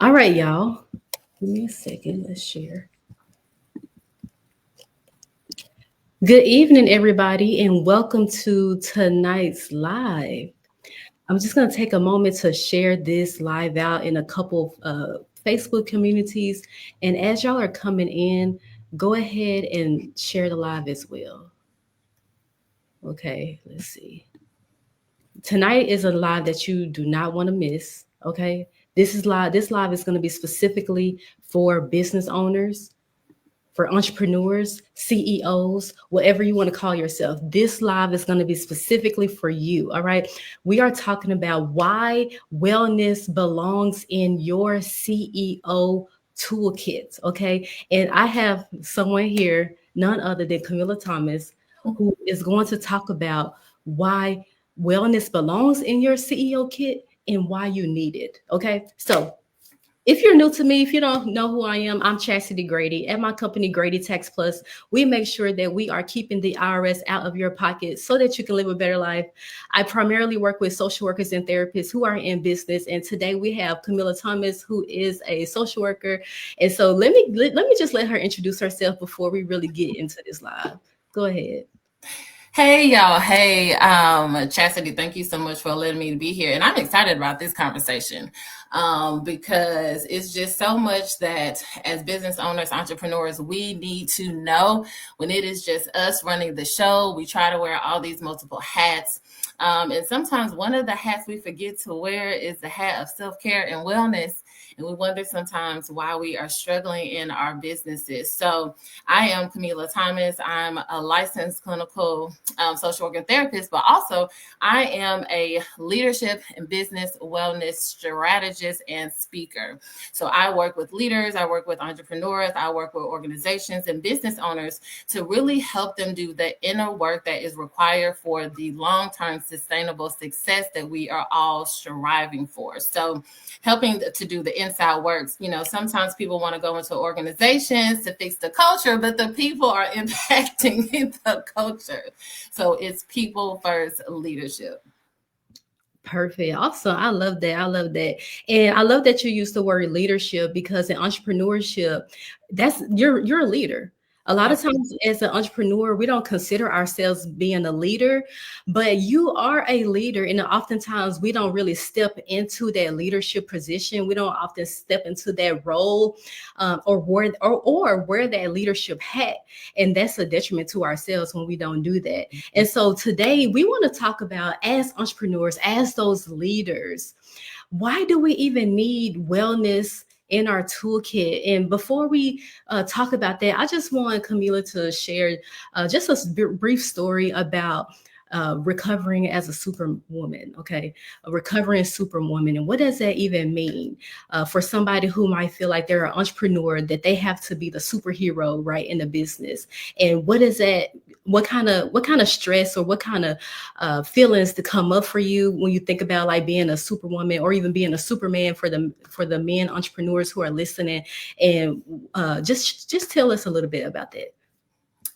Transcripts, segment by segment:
All right, y'all. Give me a second. Let's share. Good evening, everybody, and welcome to tonight's live. I'm just going to take a moment to share this live out in a couple of Facebook communities. And as y'all are coming in, go ahead and share the live as well. Okay, let's see. Tonight is a live that you do not want to miss. Okay, this is live. This live is going to be specifically for business owners, for entrepreneurs, CEOs, whatever you want to call yourself. This live is going to be specifically for you. All right. We are talking about why wellness belongs in your CEO toolkit. Okay. And I have someone here, none other than Kamilah Thomas, who is going to talk about why wellness belongs in your CEO kit and why you need it. Okay. So if you're new to me, if you don't know who I am, I'm Chastity Grady. At my company, Grady Tax Plus, we make sure that we are keeping the IRS out of your pocket so that you can live a better life. I primarily work with social workers and therapists who are in business. And today we have Kamilah Thomas, who is a social worker. And so let me just let her introduce herself before we really get into this live. Go ahead. Hey y'all. Hey, Chastity, thank you so much for letting me be here. And I'm excited about this conversation because it's just so much that as business owners, entrepreneurs, we need to know. When it is just us running the show, we try to wear all these multiple hats. And sometimes one of the hats we forget to wear is the hat of self-care and wellness. And we wonder sometimes why we are struggling in our businesses. So I am Kamilah Thomas. I'm a licensed clinical social worker therapist, but also I am a leadership and business wellness strategist and speaker. So I work with leaders, I work with entrepreneurs, I work with organizations and business owners to really help them do the inner work that is required for the long-term sustainable success that we are all striving for. So helping to do the inside works. You know, sometimes people want to go into organizations to fix the culture, but the people are impacting the culture. So it's people first leadership. Perfect. Awesome. I love that. I love that. And I love that you use the word leadership because in entrepreneurship, that's you're a leader. A lot of times as an entrepreneur, we don't consider ourselves being a leader, but you are a leader. And oftentimes we don't really step into that leadership position. We don't often step into that role or wear that leadership hat. And that's a detriment to ourselves when we don't do that. And so today we want to talk about, as entrepreneurs, as those leaders, why do we even need wellness in our toolkit? And before we talk about that, I just want Kamilah to share just a brief story about recovering as a superwoman. Okay, a recovering superwoman, and what does that even mean for somebody who might feel like they're an entrepreneur, that they have to be the superhero, right, in the business? And what is that? What kind of stress or what kind of feelings to come up for you when you think about like being a superwoman or even being a superman for the men entrepreneurs who are listening? And just tell us a little bit about that.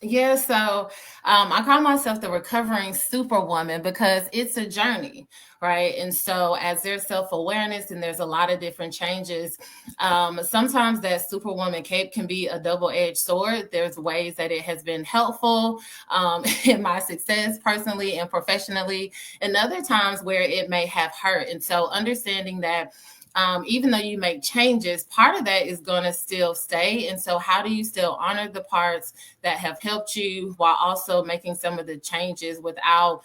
Yeah, so I call myself the recovering superwoman because it's a journey, right? And so, as there's self awareness and there's a lot of different changes, sometimes that superwoman cape can be a double edged sword. There's ways that it has been helpful in my success personally and professionally, and other times where it may have hurt. And so, understanding that even though you make changes, part of that is going to still stay. And so, how do you still honor the parts that have helped you while also making some of the changes without,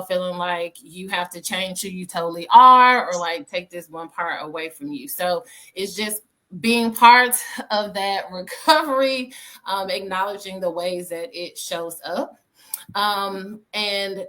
feeling like you have to change who you totally are or like take this one part away from you? So, it's just being part of that recovery, acknowledging the ways that it shows up. And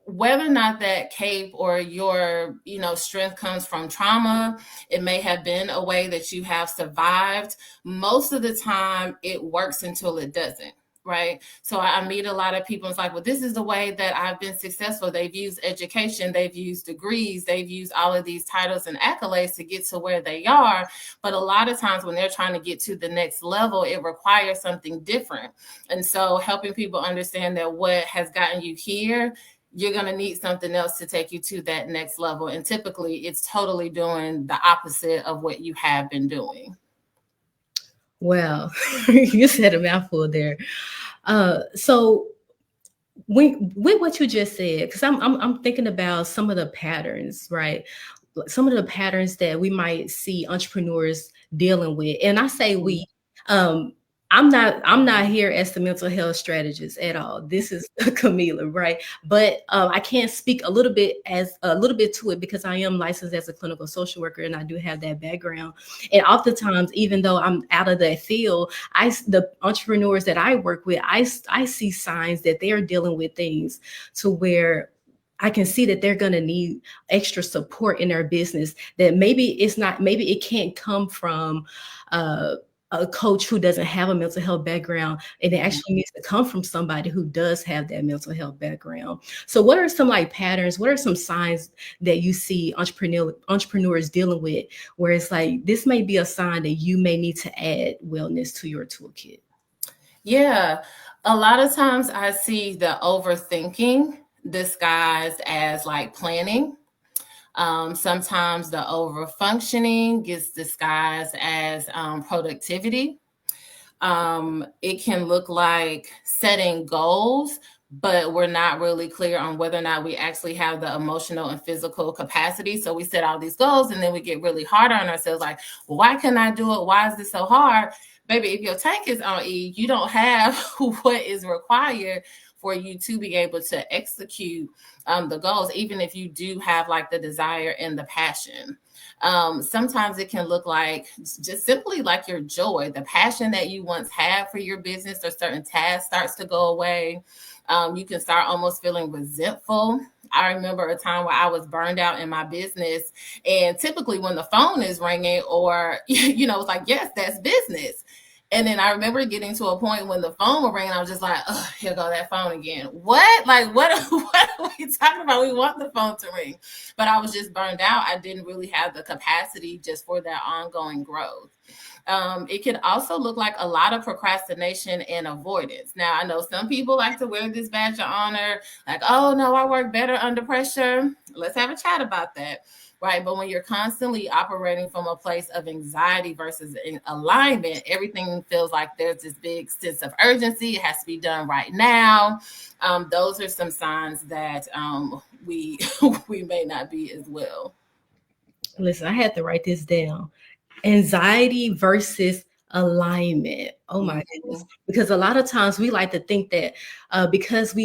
whether or not that cape or your strength comes from trauma, it may have been a way that you have survived. Most of the time it works until it doesn't, right? So I meet a lot of people, it's like, well, this is the way that I've been successful. They've used education, they've used degrees, they've used all of these titles and accolades to get to where they are. But a lot of times when they're trying to get to the next level, it requires something different. And so helping people understand that what has gotten you here, you're going to need something else to take you to that next level. And typically it's totally doing the opposite of what you have been doing. Well, you said a mouthful there. So when with what you just said, because I'm thinking about some of the patterns, right? Some of the patterns that we might see entrepreneurs dealing with, and I say Mhm. we. Um, I'm not here as the mental health strategist at all. This is Kamilah, right? But I can speak a little bit to it because I am licensed as a clinical social worker and I do have that background. And oftentimes, even though I'm out of that field, the entrepreneurs that I work with, I see signs that they're dealing with things to where I can see that they're going to need extra support in their business. That maybe it can't come from uh, a coach who doesn't have a mental health background, and it actually needs to come from somebody who does have that mental health background. So, what are some like patterns? What are some signs that you see entrepreneurs dealing with, where it's like this may be a sign that you may need to add wellness to your toolkit? Yeah. A lot of times I see the overthinking disguised as like planning. Sometimes the over functioning gets disguised as productivity. It can look like setting goals, but we're not really clear on whether or not we actually have the emotional and physical capacity. So we set all these goals and then we get really hard on ourselves like, well, why can't I do it? Why is this so hard? Baby, if your tank is on E, you don't have what is required for you to be able to execute the goals, even if you do have like the desire and the passion. Sometimes it can look like just simply like your joy, the passion that you once had for your business or certain tasks starts to go away. You can start almost feeling resentful. I remember a time where I was burned out in my business, and typically when the phone is ringing, or it's like, yes, that's business. And then I remember getting to a point when the phone was ringing, I was just like, oh, here go that phone again. What? Like, what, what are we talking about? We want the phone to ring. But I was just burned out. I didn't really have the capacity just for that ongoing growth. It can also look like a lot of procrastination and avoidance. Now, I know some people like to wear this badge of honor, like, oh, no, I work better under pressure. Let's have a chat about that. Right. But when you're constantly operating from a place of anxiety versus alignment, everything feels like there's this big sense of urgency. It has to be done right now. Those are some signs that we we may not be as well. Listen, I had to write this down. Anxiety versus alignment. Oh my goodness. Mhm. Because a lot of times we like to think that because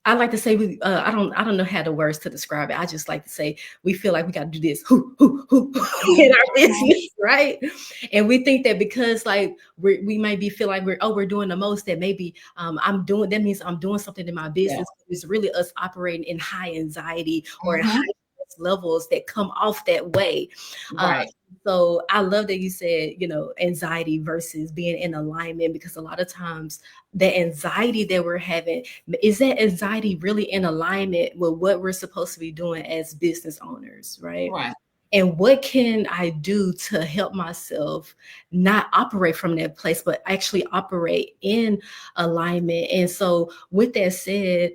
I like to say I don't know how the words to describe it. I just like to say we feel like we got to do this in our business, right? And we think that because like we might be feel like we're doing the most, that maybe I'm doing that means I'm doing something in my Yeah. business. It's really us operating in high anxiety or in Hmm. high levels that come off that way. Uh, Right. so I love that you said, anxiety versus being in alignment, because a lot of times the anxiety that we're having, is that anxiety really in alignment with what we're supposed to be doing as business owners, right? Right. And what can I do to help myself not operate from that place, but actually operate in alignment? And so, with that said,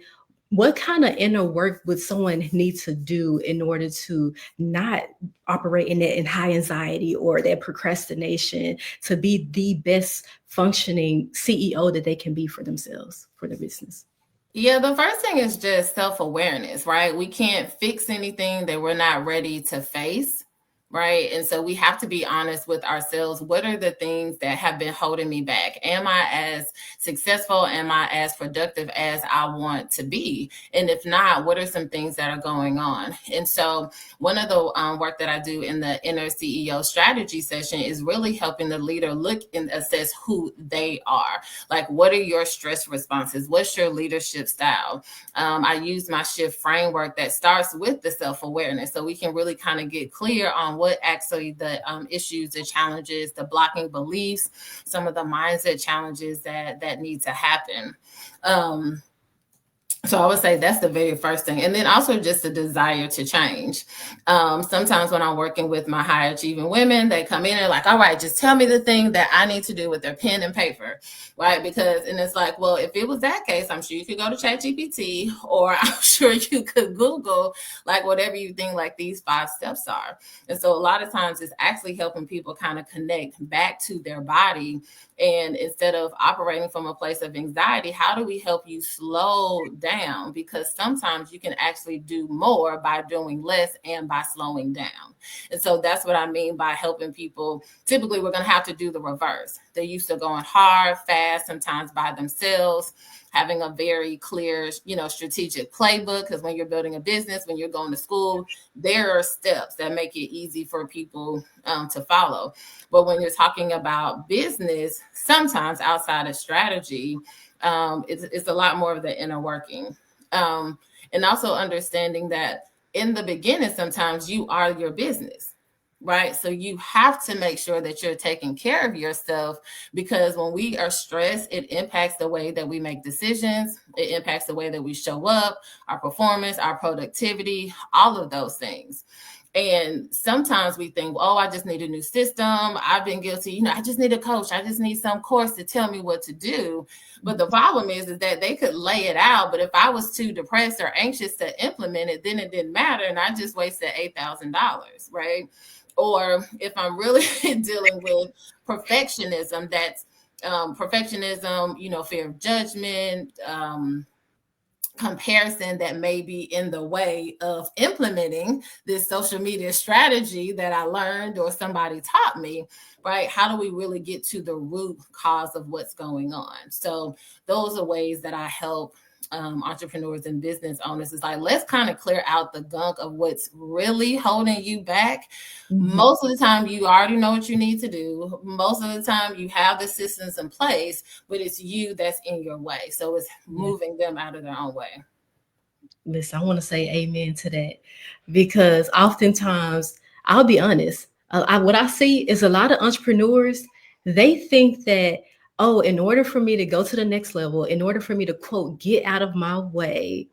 what kind of inner work would someone need to do in order to not operate in that in high anxiety or that procrastination, to be the best functioning CEO that they can be for themselves, for their business? Yeah, the first thing is just self awareness, right? We can't fix anything that we're not ready to face, right? And so we have to be honest with ourselves. What are the things that have been holding me back? Am I as successful? Am I as productive as I want to be? And if not, what are some things that are going on? And so one of the work that I do in the inner CEO strategy session is really helping the leader look and assess who they are. Like, what are your stress responses? What's your leadership style? I use my shift framework that starts with the self awareness, so we can really kind of get clear on what actually the issues, the challenges, the blocking beliefs, some of the mindset challenges that need to happen. Um, So I would say that's the very first thing. And then also just the desire to change. Sometimes when I'm working with my high achieving women, they come in and like, all right, just tell me the thing that I need to do with their pen and paper, right? Because, and it's like, well, if it was that case, I'm sure you could go to ChatGPT, or I'm sure you could Google like whatever you think like these 5 steps are. And so a lot of times it's actually helping people kind of connect back to their body. And instead of operating from a place of anxiety, how do we help you slow down? Because sometimes you can actually do more by doing less and by slowing down. And so that's what I mean by helping people. Typically, we're going to have to do the reverse. They're used to going hard, fast, sometimes by themselves, having a very clear, strategic playbook. Because when you're building a business, when you're going to school, there are steps that make it easy for people to follow. But when you're talking about business, sometimes outside of strategy, it's a lot more of the inner working. And also understanding that in the beginning, sometimes you are your business, right? So you have to make sure that you're taking care of yourself, because when we are stressed, it impacts the way that we make decisions. It impacts the way that we show up, our performance, our productivity, all of those things. And sometimes we think, oh, I just need a new system. I've been guilty. I just need a coach. I just need some course to tell me what to do. But the problem is that they could lay it out. But if I was too depressed or anxious to implement it, then it didn't matter. And I just wasted $8,000, right? Or if I'm really dealing with perfectionism, that's perfectionism, fear of judgment, comparison that may be in the way of implementing this social media strategy that I learned or somebody taught me, right? How do we really get to the root cause of what's going on? So those are ways that I help entrepreneurs and business owners. Is like, let's kind of clear out the gunk of what's really holding you back. Most of the time you already know what you need to do. Most of the time you have the systems in place, but it's you that's in your way. So it's Yeah. moving them out of their own way. Listen, I want to say amen to that, because oftentimes, I'll be honest, what I see is a lot of entrepreneurs, they think that, oh, in order for me to go to the next level, in order for me to, quote, get out of my way,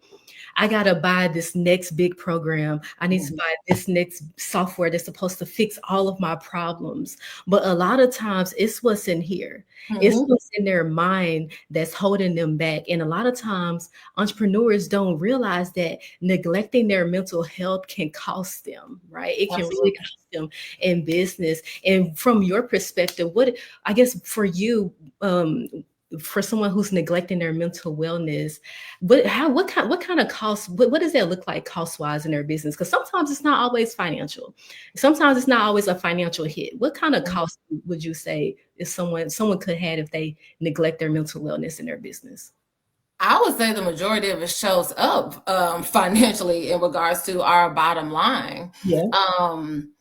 I gotta buy this next big program. I need to Mhm. buy this next software that's supposed to fix all of my problems. But a lot of times it's what's in here. It's Mhm. what's in their mind that's holding them back. And a lot of times entrepreneurs don't realize that neglecting their mental health can cost them, right? It can really Absolutely. cost them in business. And from your perspective, what I guess for you, for someone who's neglecting their mental wellness, what kind of cost, what does that look like cost wise in their business? Because sometimes it's not always financial, sometimes it's not always a financial hit. What kind of cost would you say is someone could have if they neglect their mental wellness in their business? I would say the majority of it shows up financially in regards to our bottom line. Yeah. Um,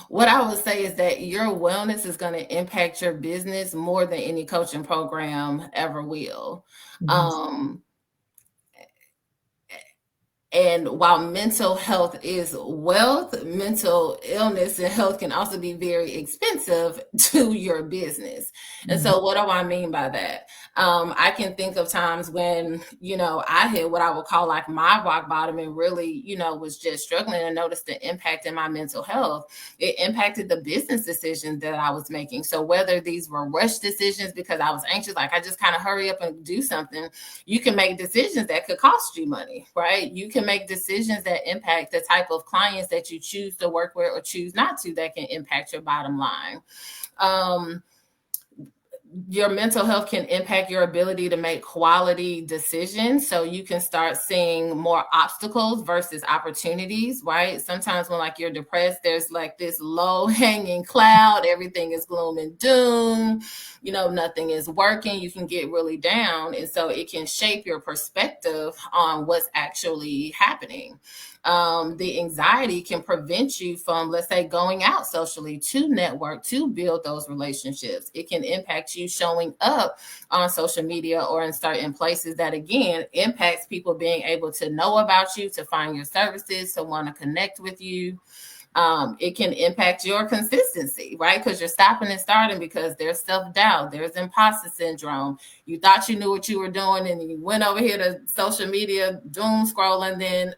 what I would say is that your wellness is going to impact your business more than any coaching program ever will. Mhm. Um, And while mental health is wealth, mental illness and health can also be very expensive to your business. And Mhm. so, what do I mean by that? I can think of times when, I hit what I would call like my rock bottom and really, was just struggling and noticed the impact in my mental health. It impacted the business decisions that I was making. So, whether these were rush decisions because I was anxious, like I just kind of hurry up and do something, you can make decisions that could cost you money, right? You can make decisions that impact the type of clients that you choose to work with or choose not to, that can impact your bottom line. Um, your mental health can impact your ability to make quality decisions. So you can start seeing more obstacles versus opportunities, right? Sometimes when like you're depressed, there's like this low hanging cloud, everything is gloom and doom, nothing is working, you can get really down. And so it can shape your perspective on what's actually happening. The anxiety can prevent you from, let's say, going out socially to network, to build those relationships. It can impact you showing up on social media or in certain places that, again, impacts people being able to know about you, to find your services, to want to connect with you. It can impact your consistency, right? Because you're stopping and starting because there's self-doubt, there's imposter syndrome. You thought you knew what you were doing and you went over here to social media doom scrolling, then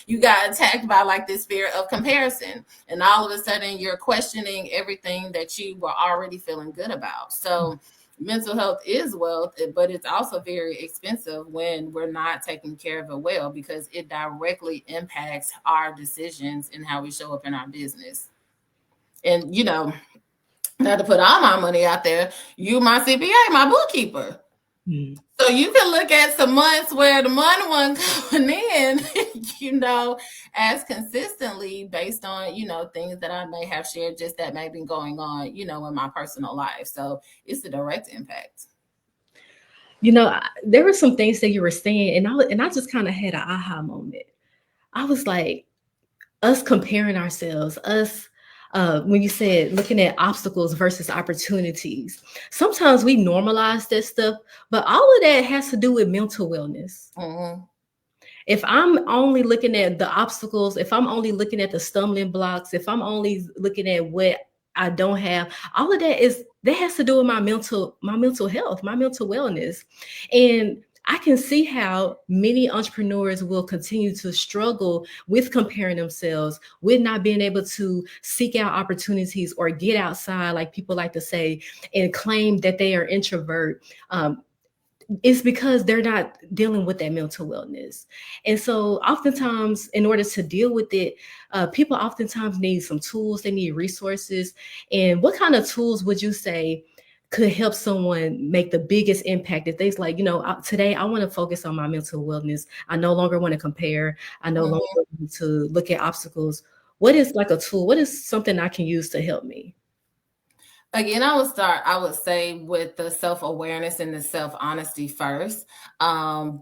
you got attacked by like this fear of comparison, and all of a sudden you're questioning everything that you were already feeling good about. So mental health is wealth, but it's also very expensive when we're not taking care of it well, because it directly impacts our decisions and how we show up in our business. And not to put all my money out there, you my CPA, my bookkeeper. Mm. So you can look at some months where the money wasn't coming in, as consistently based on, things that I may have shared just that may be going on, in my personal life. So it's a direct impact. There were some things that you were saying, and I just kind of had an aha moment. I was like, us comparing ourselves, us when you said looking at obstacles versus opportunities. Sometimes we normalize that stuff, but all of that has to do with mental wellness. Mm-hmm. If I'm only looking at the obstacles, if I'm only looking at the stumbling blocks, if I'm only looking at what I don't have, all of that has to do with my mental health, my mental wellness. And I can see how many entrepreneurs will continue to struggle with comparing themselves, with not being able to seek out opportunities or get outside, like people like to say, and claim that they are introvert. It's because they're not dealing with that mental wellness. And so oftentimes, in order to deal with it, people oftentimes need some tools, they need resources. And what kind of tools would you say could help someone make the biggest impact? If they's like, today I want to focus on my mental wellness, I no longer want to compare, I no longer Mm-hmm. want to look at obstacles. What is like a tool? What is something I can use to help me? Again, I would say with the self-awareness and the self-honesty first,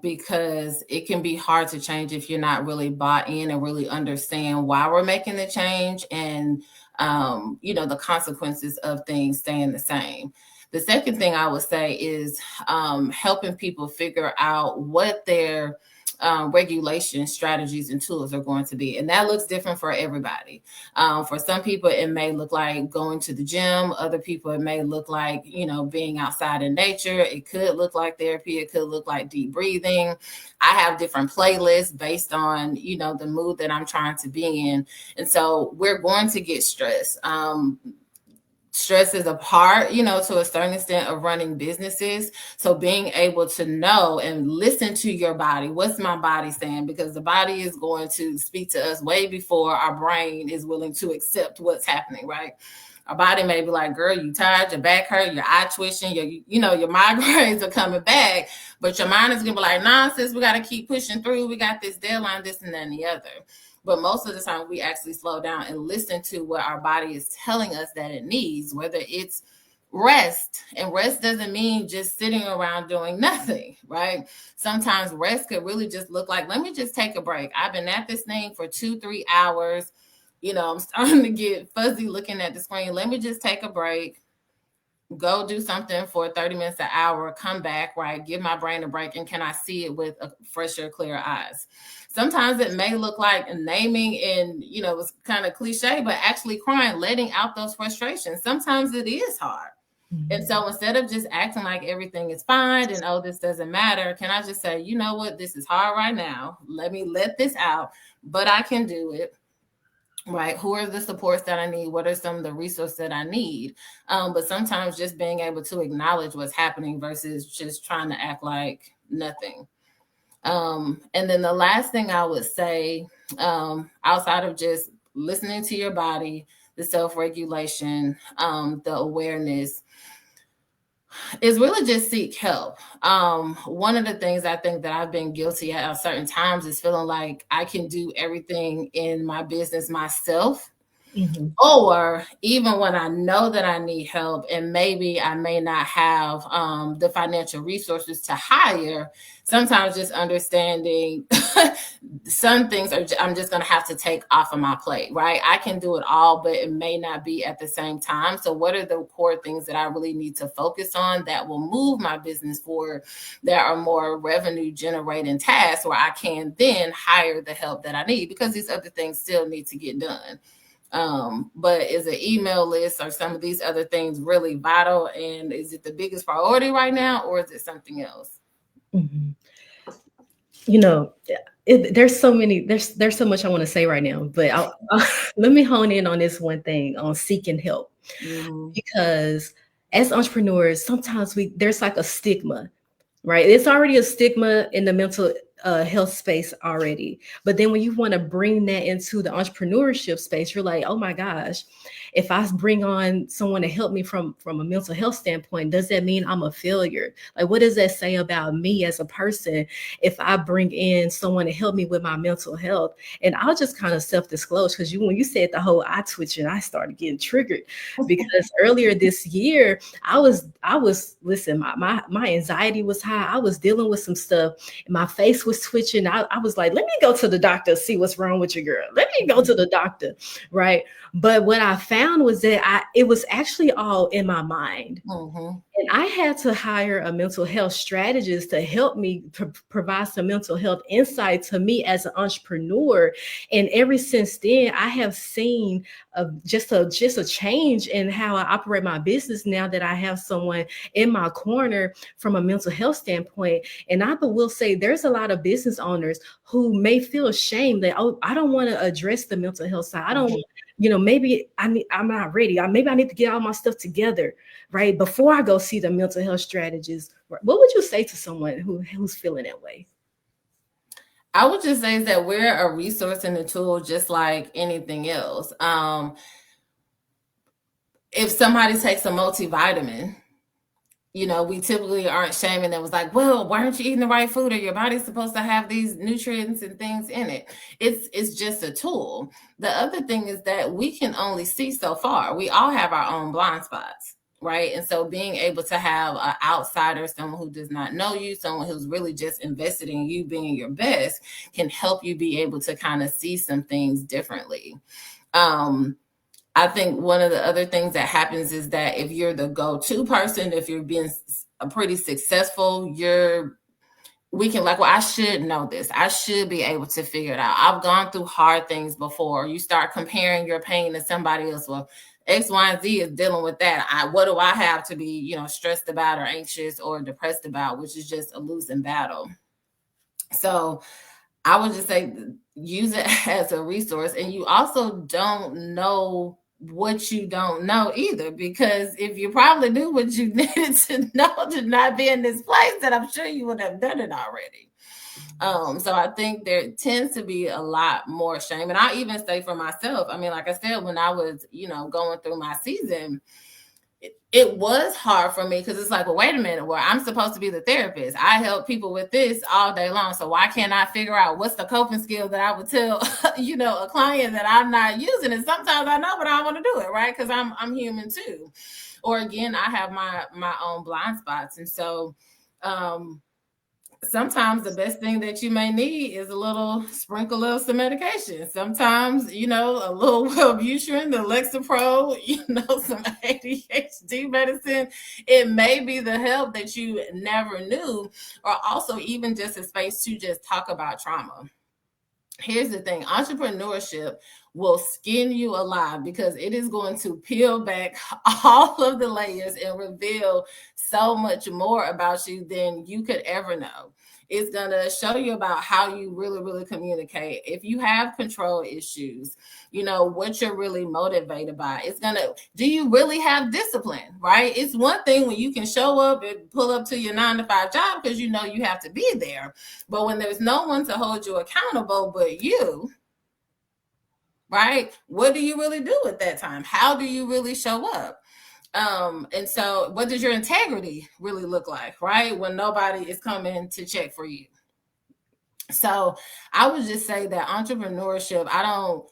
because it can be hard to change if you're not really bought in and really understand why we're making the change, and the consequences of things staying the same. The second thing I would say is helping people figure out what their regulation strategies and tools are going to be. And that looks different for everybody. For some people, it may look like going to the gym. Other people, it may look like, being outside in nature. It could look like therapy. It could look like deep breathing. I have different playlists based on, the mood that I'm trying to be in. And so we're going to get stressed. Stress is a part, to a certain extent of running businesses. So being able to know and listen to your body, what's my body saying? Because the body is going to speak to us way before our brain is willing to accept what's happening, right? Our body may be like, girl, you tired, your back hurt, your eye twitching, your migraines are coming back, but your mind is gonna be like, nah, sis, we gotta keep pushing through. We got this deadline, this and then the other. But most of the time, we actually slow down and listen to what our body is telling us that it needs, whether it's rest. And rest doesn't mean just sitting around doing nothing, right? Sometimes rest could really just look like, let me just take a break. I've been at this thing for 2-3 hours. I'm starting to get fuzzy looking at the screen. Let me just take a break, go do something for 30 minutes, an hour, come back, right? Give my brain a break. And can I see it with a fresher, clearer eyes? Sometimes it may look like naming, and, it's kind of cliche, but actually crying, letting out those frustrations. Sometimes it is hard. And so instead of just acting like everything is fine and, oh, this doesn't matter, can I just say, you know what, this is hard right now. Let me let this out, but I can do it. Right. Who are the supports that I need? What are some of the resources that I need? But sometimes just being able to acknowledge what's happening versus just trying to act like nothing. And then the last thing I would say, outside of just listening to your body, the self-regulation, the awareness, is really just seek help. One of the things I think that I've been guilty at certain times is feeling like I can do everything in my business myself. Mm-hmm. Or even when I know that I need help and maybe I may not have the financial resources to hire, sometimes just understanding some things I'm just going to have to take off of my plate, right? I can do it all, but it may not be at the same time. So what are the core things that I really need to focus on that will move my business forward, that are more revenue generating tasks where I can then hire the help that I need, because these other things still need to get done. But is an email list or some of these other things really vital? And is it the biggest priority right now, or is it something else? Mhm. You know, there's so many, there's so much I want to say right now, but let me hone in on this one thing on seeking help, Mm-hmm. because as entrepreneurs, sometimes there's like a stigma, right? It's already a stigma in the mental health space already. But then when you want to bring that into the entrepreneurship space, you're like, oh my gosh, if I bring on someone to help me from a mental health standpoint, does that mean I'm a failure? Like, what does that say about me as a person if I bring in someone to help me with my mental health? And I'll just kind of self-disclose, because when you said the whole eye twitching, I started getting triggered, because earlier this year I was listen, my anxiety was high. I was dealing with some stuff and my face was twitching. I was like, let me go to the doctor, see what's wrong with your girl. Let me go to the doctor. Right. But what I found was that it was actually all in my mind. Mm-hmm. And I had to hire a mental health strategist to help me provide some mental health insight to me as an entrepreneur. And ever since then, I have seen just a change in how I operate my business now that I have someone in my corner from a mental health standpoint. And I will say there's a lot of business owners who may feel ashamed that, oh, I don't want to address the mental health side. I don't, maybe I'm not ready. Maybe I need to get all my stuff together, right, before I go see the mental health strategist. What would you say to someone who's feeling that way? I would just say is that we're a resource and a tool just like anything else. If somebody takes a multivitamin, we typically aren't shaming them. It was like, well, why aren't you eating the right food? Or your body's supposed to have these nutrients and things in it. It's just a tool. The other thing is that we can only see so far. We all have our own blind spots, right? And so being able to have an outsider, someone who does not know you, someone who's really just invested in you being your best, can help you be able to kind of see some things differently. I think one of the other things that happens is that if you're the go-to person, if you're being a pretty successful, we can like, well, I should know this. I should be able to figure it out. I've gone through hard things before. You start comparing your pain to somebody else. Well, X, Y, and Z is dealing with that. What do I have to be, stressed about or anxious or depressed about, which is just a losing battle. So I would just say use it as a resource. And you also don't know what you don't know either, because if you probably knew what you needed to know to not be in this place, then I'm sure you would have done it already. So I think there tends to be a lot more shame. And I even say for myself, I mean, like I said, when I was, going through my season, it was hard for me because it's like, well, wait a minute, where I'm supposed to be the therapist. I help people with this all day long. So why can't I figure out what's the coping skill that I would tell, a client that I'm not using? And sometimes I know, but I want to do it, right? Because I'm human too. Or again, I have my own blind spots. And so sometimes the best thing that you may need is a little sprinkle of some medication. Sometimes, a little Wellbutrin, the Lexapro, some ADHD medicine. It may be the help that you never knew, or also even just a space to just talk about trauma. Here's the thing, entrepreneurship will skin you alive because it is going to peel back all of the layers and reveal so much more about you than you could ever know. It's going to show you about how you really, really communicate. If you have control issues, what you're really motivated by. It's going to, do you really have discipline, right? It's one thing when you can show up and pull up to your 9-to-5 job because you know you have to be there. But when there's no one to hold you accountable but you, right? What do you really do at that time? How do you really show up? And so what does your integrity really look like, right? When nobody is coming to check for you. So I would just say that entrepreneurship, I don't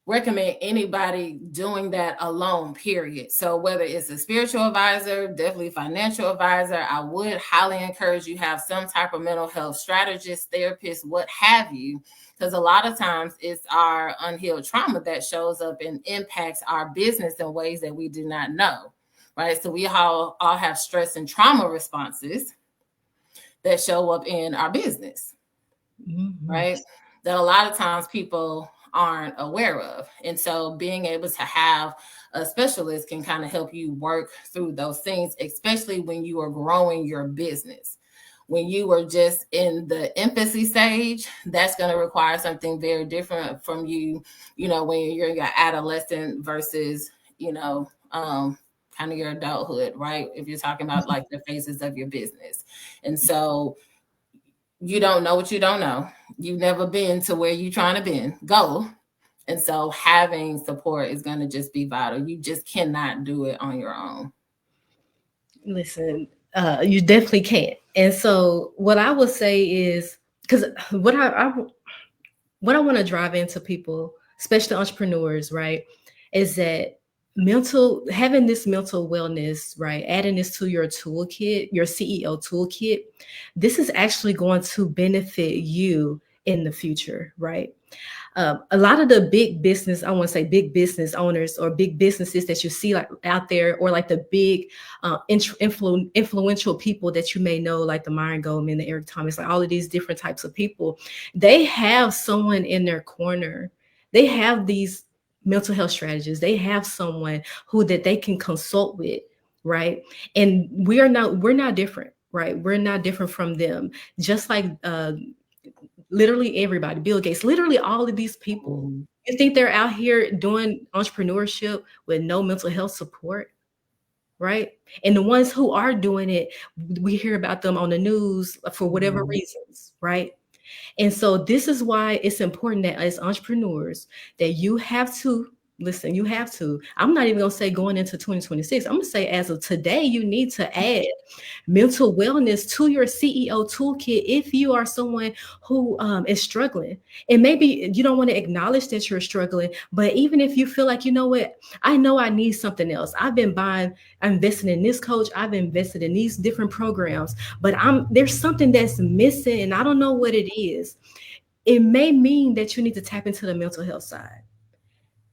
recommend anybody doing that alone, period. So whether it's a spiritual advisor, definitely financial advisor, I would highly encourage you have some type of mental health strategist, therapist, what have you, because a lot of times it's our unhealed trauma that shows up and impacts our business in ways that we do not know, right? So we all have stress and trauma responses that show up in our business, Mm-hmm. right? That a lot of times people aren't aware of. And so being able to have a specialist can kind of help you work through those things, especially when you are growing your business. When you are just in the infancy stage, that's going to require something very different from you, when you're your adolescent versus, kind of your adulthood, right? If you're talking about like the phases of your business. And so you don't know what you don't know. You've never been to where you're trying to go. And so having support is going to just be vital. You just cannot do it on your own. Listen, you definitely can't. And so what I would say is, because what what I want to drive into people, especially entrepreneurs, right, is that having this mental wellness, right, adding this to your toolkit, your CEO toolkit, this is actually going to benefit you in the future, right? A lot of the big business, I want to say big business owners or big businesses that you see like out there, or like the big influential people that you may know, like the Myron Goldman, the Eric Thomas, like all of these different types of people, they have someone in their corner. They have these mental health strategists. They have someone who that they can consult with, right? And we're not different, right? We're not different from them. Just like literally everybody, Bill Gates, literally all of these people. Mhm. You think they're out here doing entrepreneurship with no mental health support, right? And the ones who are doing it, we hear about them on the news for whatever Mhm. reasons, right? And so this is why it's important that as entrepreneurs that you have to listen, you have to. I'm not even going to say going into 2026. I'm going to say as of today you need to add mental wellness to your CEO toolkit if you are someone who is struggling. And maybe you don't want to acknowledge that you're struggling, but even if you feel like, you know what, I know I need something else. I'm investing in this coach, I've invested in these different programs, but there's something that's missing and I don't know what it is. It may mean that you need to tap into the mental health side,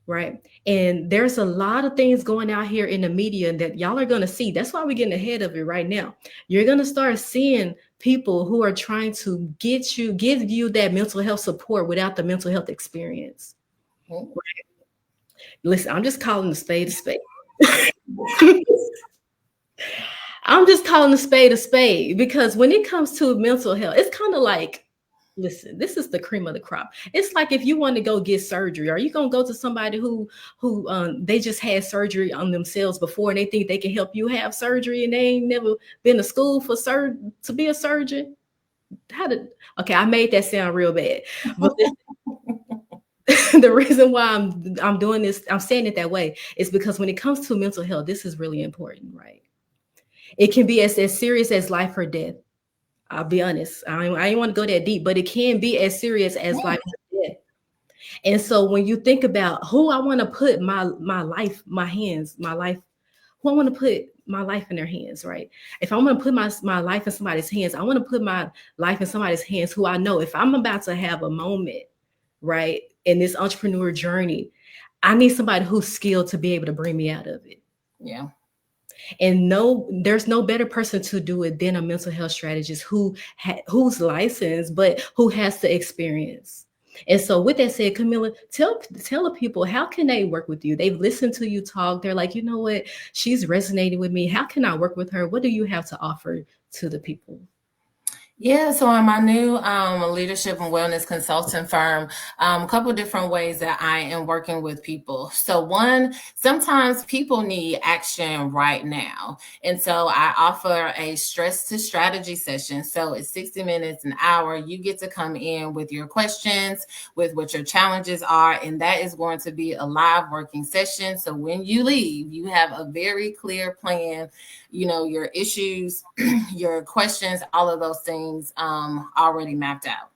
right? And there's a lot of things going out here in the media that y'all are going to see. That's why we're getting ahead of it right now. You're going to start seeing people who are trying to give you that mental health support without the mental health experience. Mhm. Listen, I'm just calling the spade a spade. I'm just calling a spade because when it comes to mental health, it's kind of like, listen, this is the cream of the crop. It's like if you want to go get surgery, are you gonna go to somebody who they just had surgery on themselves before and they think they can help you have surgery and they ain't never been to school for to be a surgeon? How did Okay, I made that sound real bad, but the reason why I'm doing this, I'm saying it that way, is because when it comes to mental health, this is really important, right? It can be as serious as life or death. I'll be honest. I ain't want to go that deep, but it can be as serious as life or death. And so when you think about who I want to put my life, my hands, my life, who I want to put my life in their hands, right? If I want to put my life in somebody's hands, I want to put my life in somebody's hands who I know if I'm about to have a moment, right, in this entrepreneur journey, I need somebody who's skilled to be able to bring me out of it. Yeah. And no, there's no better person to do it than a mental health strategist who's licensed but who has the experience. And so with that said, Kamilah, tell the people, how can they work with you? They've listened to you talk, they're like, you know what, she's resonating with me, how can I work with her? What do you have to offer to the people? Yeah, so in my new leadership and wellness consulting firm, a couple of different ways that I am working with people. So one, sometimes people need action right now. And so I offer a stress to strategy session. So it's 60 minutes, an hour. You get to come in with your questions, with what your challenges are, and that is going to be a live working session. So when you leave, you have a very clear plan, your issues, your questions, all of those things already mapped out.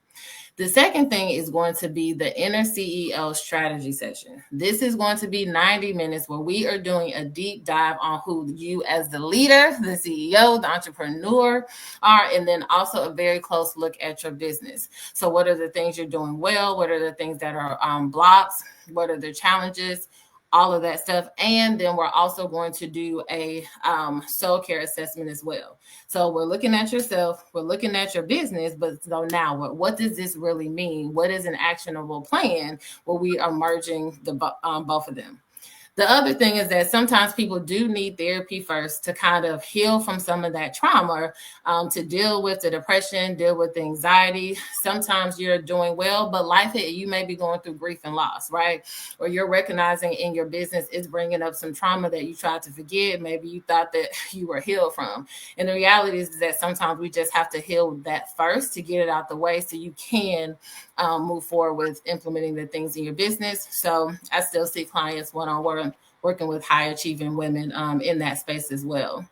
The second thing is going to be the inner CEO strategy session. This is going to be 90 minutes where we are doing a deep dive on who you as the leader, the CEO, the entrepreneur are, and then also a very close look at your business. So what are the things you're doing well? What are the things that are blocks? What are the challenges? all of that stuff. And then we're also going to do a soul care assessment as well. So we're looking at yourself, we're looking at your business, but so now what does this really mean? What is an actionable plan where we are merging both of them? The other thing is that sometimes people do need therapy first to kind of heal from some of that trauma, to deal with the depression, deal with the anxiety. Sometimes you're doing well, but life, you may be going through grief and loss, right? Or you're recognizing in your business it's bringing up some trauma that you tried to forget. Maybe you thought that you were healed from. And the reality is that sometimes we just have to heal that first to get it out the way so you can move forward with implementing the things in your business. So I still see clients one-on-one working with high achieving women in that space as well.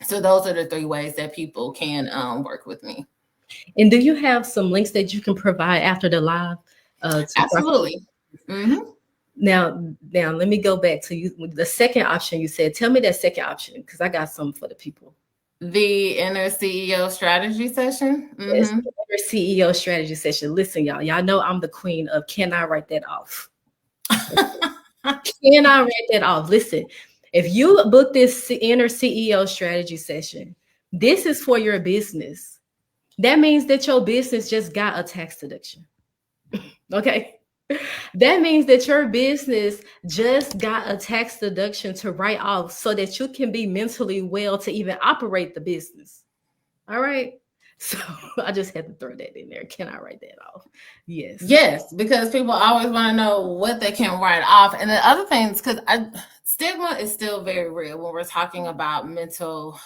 So those are the three ways that people can work with me. And do you have some links that you can provide after the live? Absolutely. Mm-hmm. Now, let me go back to you. The second option you said. Tell me that second option because I got something for the people. The inner CEO strategy session. Yes, Mm-hmm. the CEO strategy session. Listen, y'all know I'm the queen of can I write that off? Can I write that off? Listen, if you book this inner CEO strategy session, this is for your business. That means that your business just got a tax deduction. Okay. That means that your business just got a tax deduction to write off so that you can be mentally well to even operate the business. All right. So I just had to throw that in there. Can I write that off? Yes. Yes, because people always want to know what they can write off. And the other things, because stigma is still very real when we're talking about mental,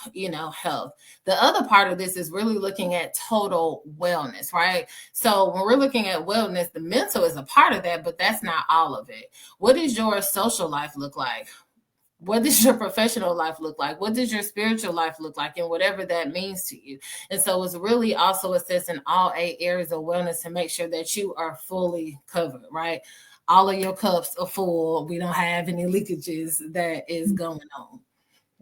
health. The other part of this is really looking at total wellness, right? So when we're looking at wellness, the mental is a part of that, but that's not all of it. What does your social life look like? What does your professional life look like? What does your spiritual life look like? And whatever that means to you. And so it's really also assessing all 8 areas of wellness to make sure that you are fully covered, right? All of your cups are full. We don't have any leakages that is going on.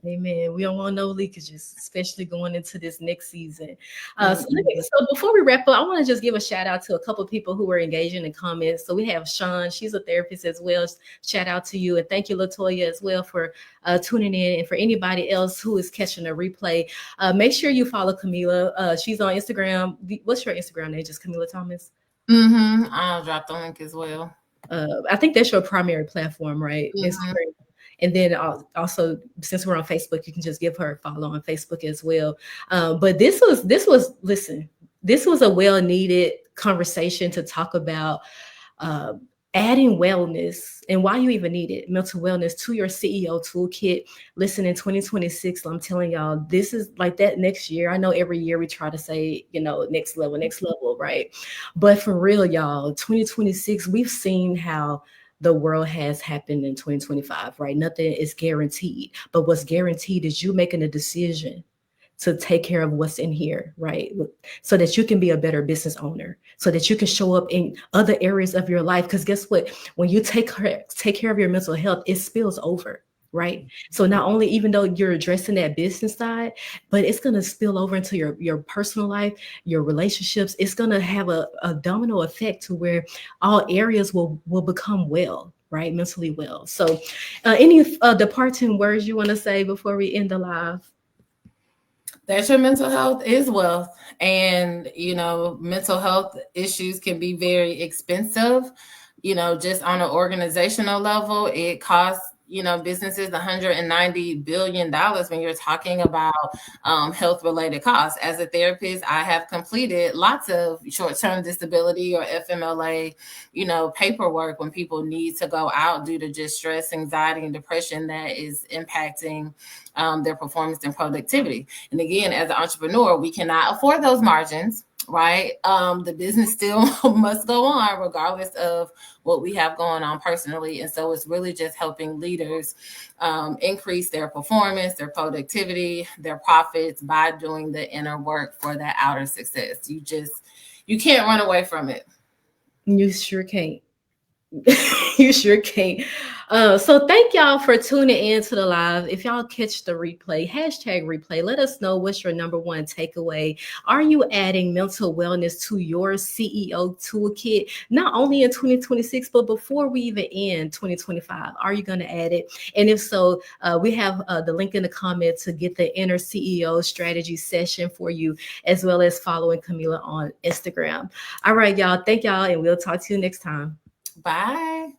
Amen. We don't want no leakages, especially going into this next season. Mm-hmm. So before we wrap up, I want to just give a shout out to a couple of people who were engaging in comments. So we have Sean, she's a therapist as well. Shout out to you, and thank you, Latoya, as well for tuning in. And for anybody else who is catching a replay, make sure you follow Kamilah. She's on Instagram. What's your Instagram name? Just Kamilah Thomas. Mm-hmm. I'll drop the link as well. I think that's your primary platform, right? Mm-hmm. Instagram. And then also, since we're on Facebook, you can just give her a follow on Facebook as well. But this was listen, this was a well needed conversation to talk about adding wellness and why you even need it, mental wellness, to your CEO toolkit. Listen, in 2026, I'm telling y'all, this is like that next year. I know every year we try to say, next level, right? But for real, y'all, 2026, we've seen how the world has happened in 2025, right? Nothing is guaranteed, but what's guaranteed is you making a decision to take care of what's in here, right? So that you can be a better business owner, so that you can show up in other areas of your life. Because guess what? When you take care of your mental health, it spills over, right? So not only, even though you're addressing that business side, but it's going to spill over into your personal life, your relationships. It's going to have a domino effect to where all areas will become well, right? Mentally well. So any departing words you want to say before we end the live? That your mental health is wealth. And, mental health issues can be very expensive. Just on an organizational level, it costs, businesses $190 billion when you're talking about health related costs. As a therapist, I have completed lots of short-term disability or FMLA, paperwork when people need to go out due to just stress, anxiety, and depression that is impacting their performance and productivity. And again, as an entrepreneur, we cannot afford those margins, right? The business still must go on regardless of what we have going on personally. And so it's really just helping leaders increase their performance, their productivity, their profits by doing the inner work for that outer success. You can't run away from it. You sure can't. You sure can't. So thank y'all for tuning in to the live. If y'all catch the replay, hashtag replay, let us know what's your number one takeaway. Are you adding mental wellness to your CEO toolkit, not only in 2026, but before we even end 2025? Are you going to add it? And if so, we have the link in the comment to get the inner CEO strategy session for you, as well as following Kamilah on Instagram. All right, y'all. Thank y'all, and we'll talk to you next time. Bye.